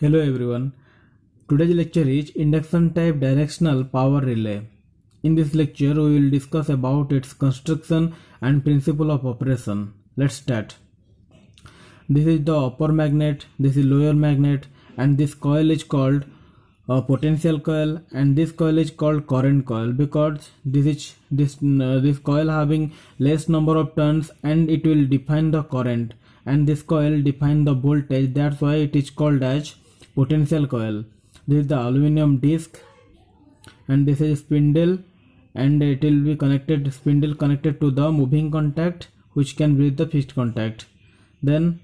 Hello everyone. Today's lecture is induction type directional power relay. In this lecture we will discuss about its construction and principle of operation. Let's start. This is the upper magnet, this is lower magnet, and this coil is called a potential coil, and this coil is called current coil because this coil having less number of turns and it will define the current, and this coil define the voltage. That's why it is called as potential coil. This is the aluminum disc, and this is spindle, and it will be connected spindle connected to the moving contact which can bridge the fixed contact. Then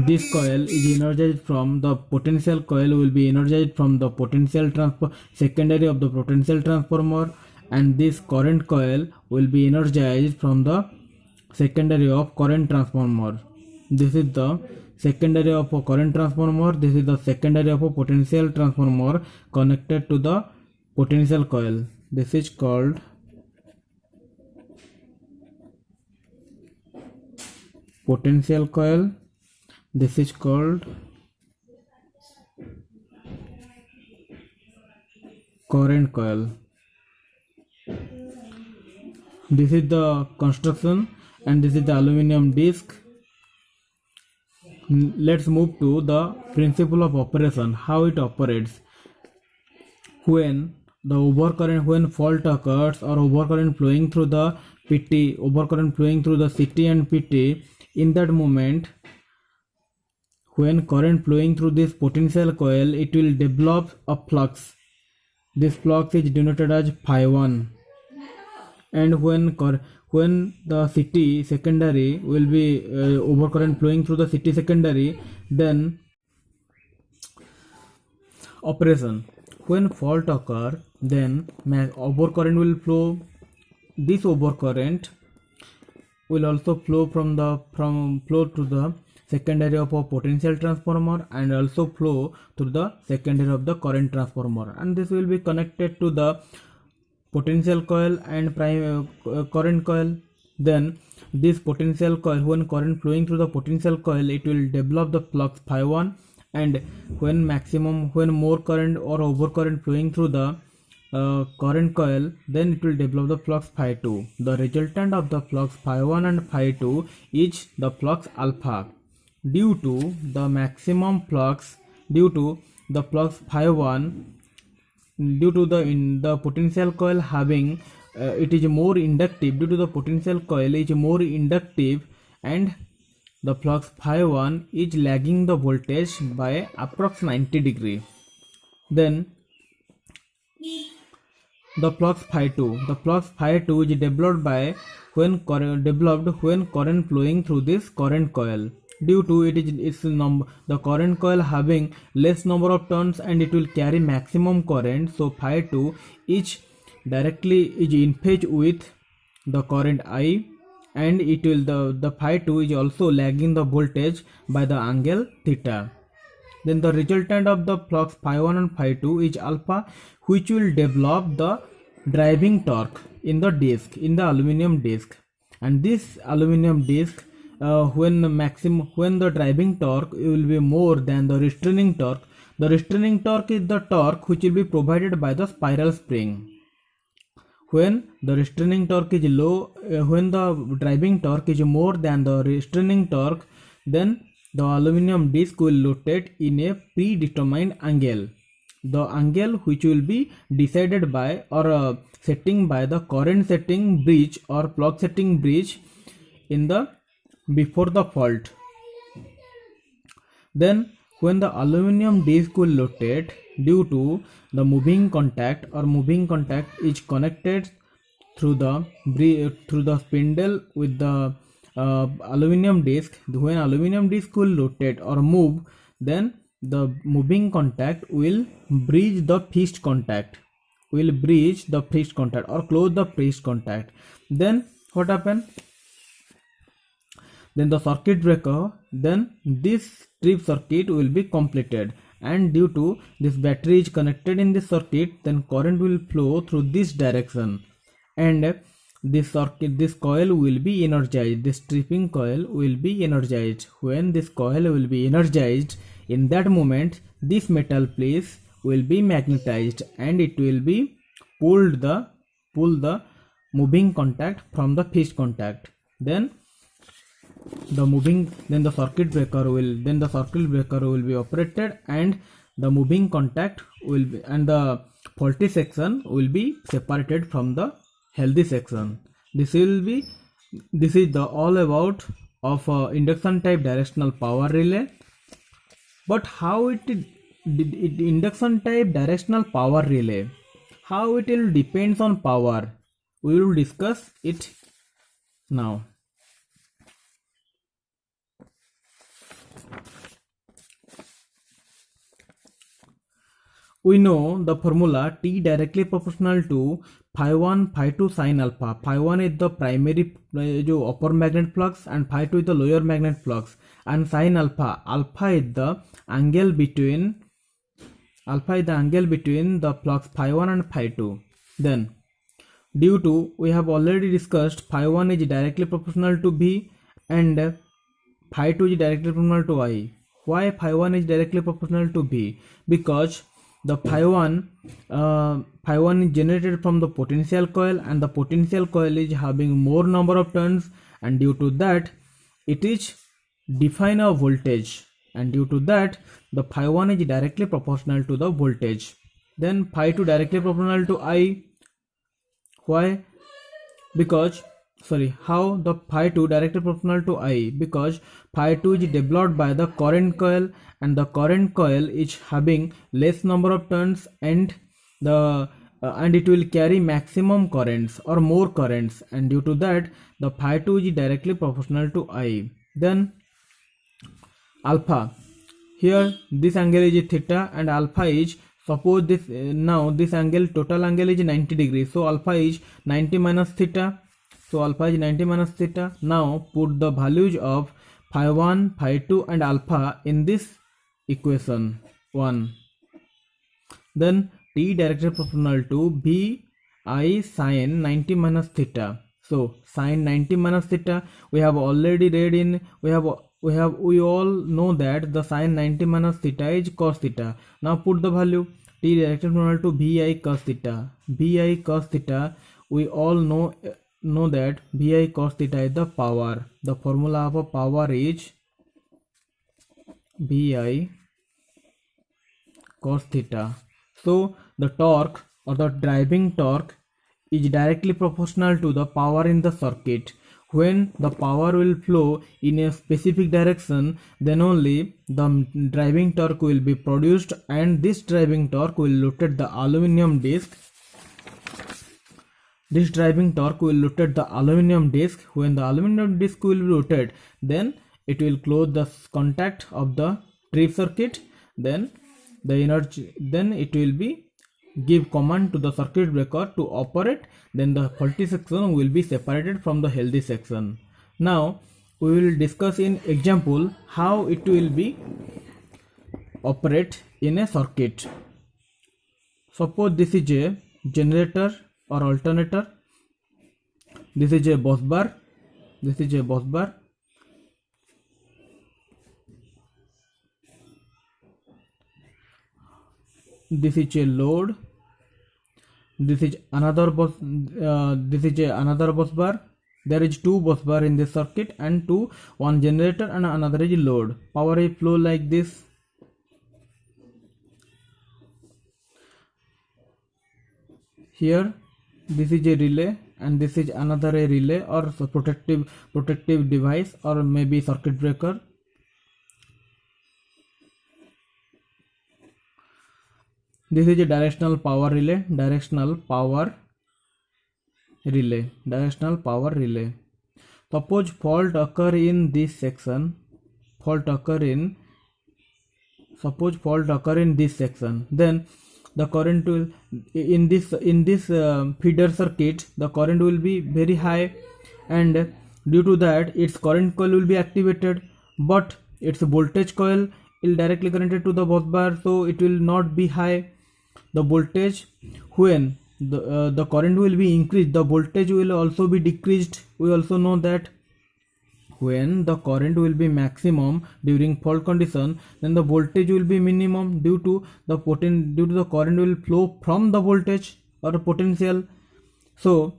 this coil is energized from the potential coil will be energized from the potential transfer secondary of the potential transformer, and this current coil will be energized from the secondary of current transformer. This is the secondary of a current transformer, this is the secondary of a potential transformer connected to the potential coil. This is called potential coil, this is called current coil. This is the construction, and this is the aluminum disc. Let's move to the principle of operation, how it operates. When the overcurrent, when fault occurs or overcurrent flowing through the PT, overcurrent flowing through the CT and PT, in that moment when current flowing through this potential coil, it will develop a flux. This flux is denoted as phi1, and when the CT secondary will be overcurrent flowing through the CT secondary, then operation. When fault occur, then overcurrent will flow. This overcurrent will also flow flow to the secondary of a potential transformer and also flow to the secondary of the current transformer, and this will be connected to the potential coil and current coil. Then this potential coil, when current flowing through the potential coil, it will develop the flux phi1, and when more current or overcurrent flowing through the current coil, then it will develop the flux phi2. The resultant of the flux phi1 and phi2 is the flux alpha. Due to the maximum flux, due to the flux phi1, due to the potential coil having it is more inductive, due to the potential coil is more inductive, and the flux phi1 is lagging the voltage by approx 90 degree. Then the flux phi2 is developed by when current flowing through this current coil. Due to the current coil having less number of turns and it will carry maximum current, so phi2 is in phase with the current I, and it will the phi2 is also lagging the voltage by the angle theta. Then the resultant of the flux phi1 and phi2 is alpha, which will develop the driving torque in the aluminum disc. And this aluminum disc, when the driving torque will be more than the restraining torque. The restraining torque is the torque which will be provided by the spiral spring. When the restraining torque is low, when the driving torque is more than the restraining torque, then the aluminum disc will rotate in a predetermined angle. The angle which will be decided by or setting by the current setting bridge or flux setting bridge in the before the fault. Then when the aluminum disc will rotate, due to the moving contact is connected through the spindle with the aluminum disc. When aluminum disc will rotate or move, then the moving contact will bridge the fixed contact or close the fixed contact. Then what happen? Then the circuit breaker, then this strip circuit will be completed, and due to this battery is connected in this circuit, then current will flow through this direction, and this coil will be energized. This stripping coil will be energized. When this coil will be energized, In that moment, this metal piece will be magnetized and it will be pull the moving contact from the fixed contact. Then the circuit breaker will be operated, and the moving contact will be, and the faulty section will be separated from the healthy section. This is the all about of induction type directional power relay. But how it induction type directional power relay, how it will depends on power, we will discuss it now. We know the formula T directly proportional to phi 1 phi 2 sin alpha. Phi 1 is the primary upper magnet flux and phi 2 is the lower magnet flux, and sin alpha is the angle between the flux phi 1 and phi 2. Then due to we have already discussed phi 1 is directly proportional to V and phi 2 is directly proportional to I. Why phi 1 is directly proportional to V? Because the phi 1 is generated from the potential coil, and the potential coil is having more number of turns, and due to that it is define a voltage, and due to that the phi 1 is directly proportional to the voltage. Then phi 2 directly proportional to I. Why? Because how the phi 2 directly proportional to I? Because phi 2 is developed by the current coil, and the current coil is having less number of turns, and it will carry maximum currents or more currents, and due to that the phi 2 is directly proportional to I. Then alpha, here this angle is theta and alpha is, suppose this now this angle, total angle is 90 degrees, so alpha is 90 minus theta. So alpha is 90 minus theta. Now put the values of phi 1, phi 2 and alpha in this equation 1. Then T directly proportional to V I sin 90 minus theta. So sin 90 minus theta we have already read in, we all know that the sin 90 minus theta is cos theta. Now put the value T directly proportional to Vi cos theta. Vi cos theta, we all know that Vi cos theta is the power. The formula of a power is Vi cos theta. So the torque or the driving torque is directly proportional to the power in the circuit. When the power will flow in a specific direction, then only the driving torque will be produced, and this driving torque will rotate the aluminum disc. This driving torque will rotate the aluminum disc. When the aluminum disc will rotate, then it will close the contact of the trip circuit. Then the energy, then it will be give command to the circuit breaker to operate. Then the faulty section will be separated from the healthy section. Now we will discuss in example how it will be operate in a circuit. Suppose this is a generator or alternator. This is a bus bar. This is a bus bar. This is a load. This is another bus. This is another bus bar. There is two bus bar in this circuit, and one generator and another is load. Power will flow like this. Here this is a relay, and this is another a relay or protective device, or maybe circuit breaker. This is a directional power relay. Suppose fault occur in this section. Then the current will in this feeder circuit, the current will be very high, and due to that its current coil will be activated, but its voltage coil is directly connected to the bus bar, so it will not be high. The voltage, when the current will be increased, the voltage will also be decreased. We also know that When the current will be maximum during fault condition, then the voltage will be minimum due to the current will flow from the voltage or potential. So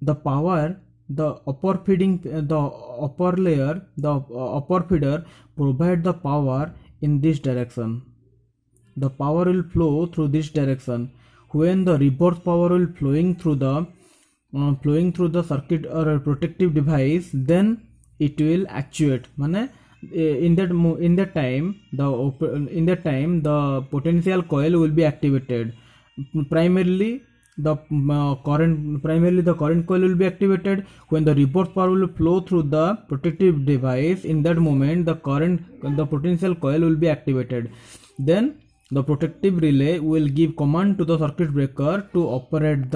the power, the upper feeding, the upper layer, the upper feeder provide the power in this direction. The power will flow through this direction. When the reverse power will flowing through the circuit or a protective device, then it will actuate. Mane in that time the potential coil will be activated. Primarily the current coil will be activated. When the reverse power will flow through the protective device, in that moment the potential coil will be activated. Then the protective relay will give command to the circuit breaker to operate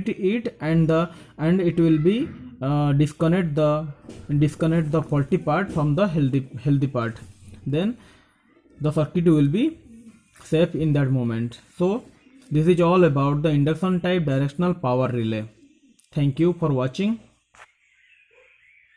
it, and it will be disconnect the faulty part from the healthy part. Then the circuit will be safe in that moment. So this is all about the induction type directional power relay. Thank you for watching.